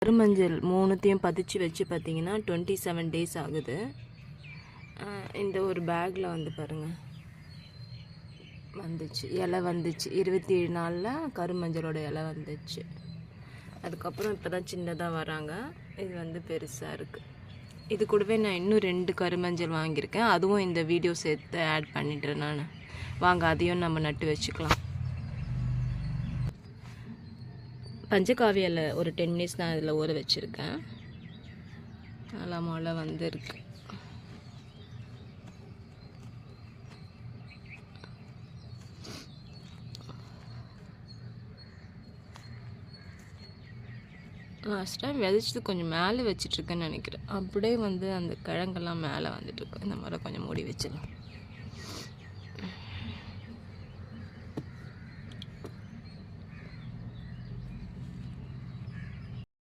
கருமஞ்சள் மூணுத்தையும் பதிச்சு வச்சு பார்த்தீங்கன்னா 27 டேஸ் ஆகுது. இந்த ஒரு பேக்கில் வந்து பாருங்கள் வந்துச்சு, இலை வந்துச்சு. 27 நாளில் கருமஞ்சளோட இலை வந்துச்சு. அதுக்கப்புறம் இப்போ தான் சின்னதாக வராங்க. இது வந்து பெருசாக இருக்குது. இது கூடவே நான் இன்னும் 2 கருமஞ்சள் வாங்கியிருக்கேன். அதுவும் இந்த வீடியோ சேர்த்து ஆட் பண்ணிட்டுறேன் நான். வாங்க அதையும் நம்ம நட்டு வச்சுக்கலாம். பஞ்சகாவியில் ஒரு 10 மினிட்ஸ் நான் இதில் ஊற வச்சுருக்கேன். நல்லா மழை வந்துருக்கு. லாஸ்ட் டைம் விதைச்சது கொஞ்சம் மேலே வச்சிட்ருக்கேன்னு நினைக்கிறேன். அப்படியே வந்து அந்த கிழங்கெல்லாம் மேலே வந்துட்டுருக்கு. இந்த மாதிரி கொஞ்சம் மூடி வச்சிடலாம்.